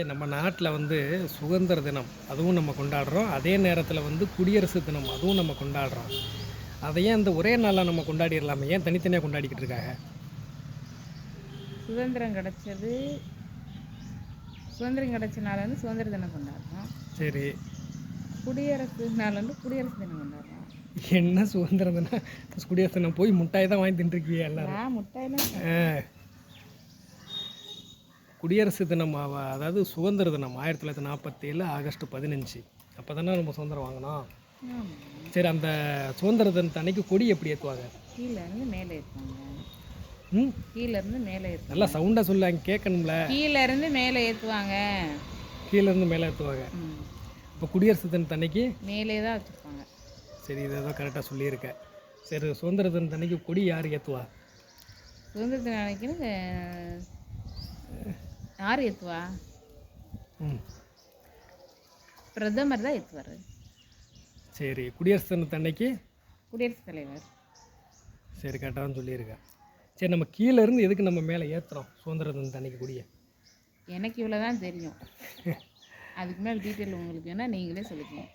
நம்ம நாட்டில் வந்து சுதந்திர தினம் அதுவும் நம்ம கொண்டாடுறோம். அதே நேரத்தில் வந்து குடியரசு தினம் அதுவும் நம்ம கொண்டாடுறோம். அதை ஏன் இந்த ஒரே நாளாக நம்ம கொண்டாடிடலாமே? ஏன் தனித்தனியாக கொண்டாடிக்கிட்டு இருக்காங்க? சுதந்திரம் கிடைச்சது சுதந்திரம் கிடைச்ச நாள் வந்து சுதந்திர தினம் கொண்டாடுறோம். சரி. குடியரசு நாள் வந்து குடியரசு தினம் கொண்டாடுறோம். என்ன சுதந்திர தினம் குடியரசு தினம் போய் முட்டாய் தான் வாங்கி தின்றுருக்கீங்க எல்லாரும். நான் முட்டாயெல்லாம் குடியரசு தினம் அதாவது சுதந்திர தினம் 1947 ஆகஸ்ட் 15. அப்போ தானே நம்ம சுதந்திரம் வாங்கினோம். சரி, அந்த சுதந்திர தினத்து அன்னைக்கு கொடி எப்படி ஏற்றுவாங்க? கீழே இருந்து மேலே ஏற்றுவாங்க. கீழே இருந்து மேலே ஏற்றுவாங்க. நல்லா சவுண்டாக சொல்ல அங்கே கேட்கணும்ல. கீழே இருந்து மேலே ஏற்றுவாங்க. கீழே இருந்து மேலே ஏற்றுவாங்க. இப்போ குடியரசு தினத்து அன்னைக்கு மேலே தான் வச்சுருப்பாங்க. சரி, இதை தான் கரெக்டாக சொல்லியிருக்கேன். சரி, சுதந்திர தினத்து அன்னைக்கு கொடி யார் ஏற்றுவா? சுதந்திர தினம் அன்னைக்குன்னு யார் ஏற்றுவா? பிரதமர் தான் ஏற்றுவார். சரி, குடியரசு தினத்து அன்னைக்கு குடியரசுத் தலைவர். சரி, கரெக்டாக சொல்லியிருக்கேன். சரி, நம்ம கீழே இருந்து எதுக்கு நம்ம மேலே ஏற்றுறோம் சுதந்திர தினத்து அன்னைக்கு கொடியை? எனக்கு இவ்வளோ தான் தெரியும். அதுக்கு மேலே டீட்டெயில் உங்களுக்கு வேணால் நீங்களே சொல்லிக்கணும்.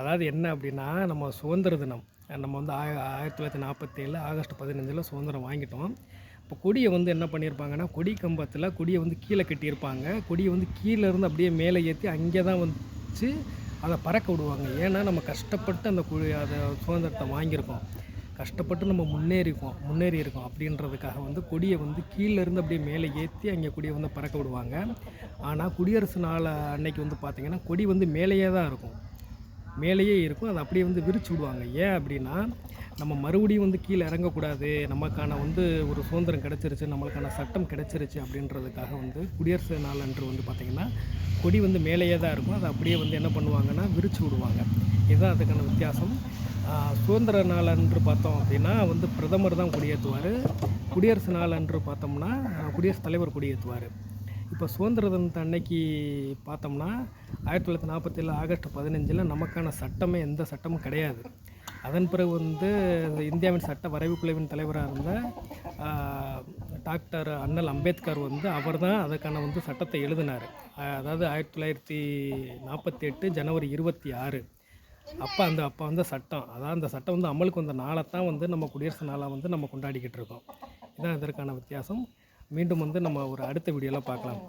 அதாவது என்ன அப்படின்னா, நம்ம சுதந்திர தினம் நம்ம வந்து 1947 ஆகஸ்ட் 15 சுதந்திரம் வாங்கிட்டோம். இப்போ கொடியை வந்து என்ன பண்ணியிருப்பாங்கன்னா, கொடி கம்பத்தில் கொடியை வந்து கீழே கட்டியிருப்பாங்க. கொடியை வந்து கீழே இருந்து அப்படியே மேலே ஏற்றி அங்கே தான் வச்சு அதை பறக்க விடுவாங்க. ஏன்னா நம்ம கஷ்டப்பட்டு அந்த அதை சுதந்திரத்தை வாங்கியிருக்கோம், கஷ்டப்பட்டு நம்ம முன்னேறி இருக்கோம் அப்படின்றதுக்காக வந்து கொடியை வந்து கீழேருந்து அப்படியே மேலே ஏற்றி அங்கே கொடியை வந்து பறக்க விடுவாங்க. ஆனால் குடியரசு நாள் அன்னைக்கு வந்து பார்த்திங்கன்னா கொடி வந்து மேலேயே தான் இருக்கும், மேலேயே இருக்கும். அதை அப்படியே வந்து விரிச்சு விடுவாங்க. ஏன் அப்படின்னா, நம்ம மறுபடியும் வந்து கீழே இறங்கக்கூடாது, நமக்கான வந்து ஒரு சுதந்திரம் கிடச்சிருச்சு, நம்மளுக்கான சட்டம் கிடச்சிருச்சு அப்படின்றதுக்காக வந்து குடியரசு நாள் அன்று வந்து பார்த்திங்கன்னா கொடி வந்து மேலேயே தான் இருக்கும். அதை அப்படியே வந்து என்ன பண்ணுவாங்கன்னா விரிச்சு விடுவாங்க. இதுதான் அதுக்கான வித்தியாசம். சுதந்திர நாள் அன்று பார்த்தோம் அப்படின்னா வந்து பிரதமர் தான் கொடியேற்றுவார். குடியரசு நாள் அன்று பார்த்தோம்னா குடியரசுத் தலைவர் கொடியேற்றுவார். இப்போ சுதந்திர தினத்து அன்னைக்கு பார்த்தோம்னா 1947 ஆகஸ்ட் 15 நமக்கான சட்டமே எந்த சட்டமும் கிடையாது. அதன் பிறகு வந்து இந்தியாவின் சட்ட வரைவு குழுவின் தலைவராக இருந்த டாக்டர் அண்ணல் அம்பேத்கர் வந்து அவர் தான் அதுக்கான வந்து சட்டத்தை எழுதினார். அதாவது 1948 ஜனவரி 26 அப்போ வந்து சட்டம், அதாவது அந்த சட்டம் வந்து அமலுக்கு வந்த நாளை தான் வந்து நம்ம குடியரசு நாளாக வந்து நம்ம கொண்டாடிக்கிட்டு இருக்கோம். இதுதான் இதற்கான வித்தியாசம். மீண்டும் வந்து நம்ம ஒரு அடுத்த வீடியோவில் பார்க்கலாம்.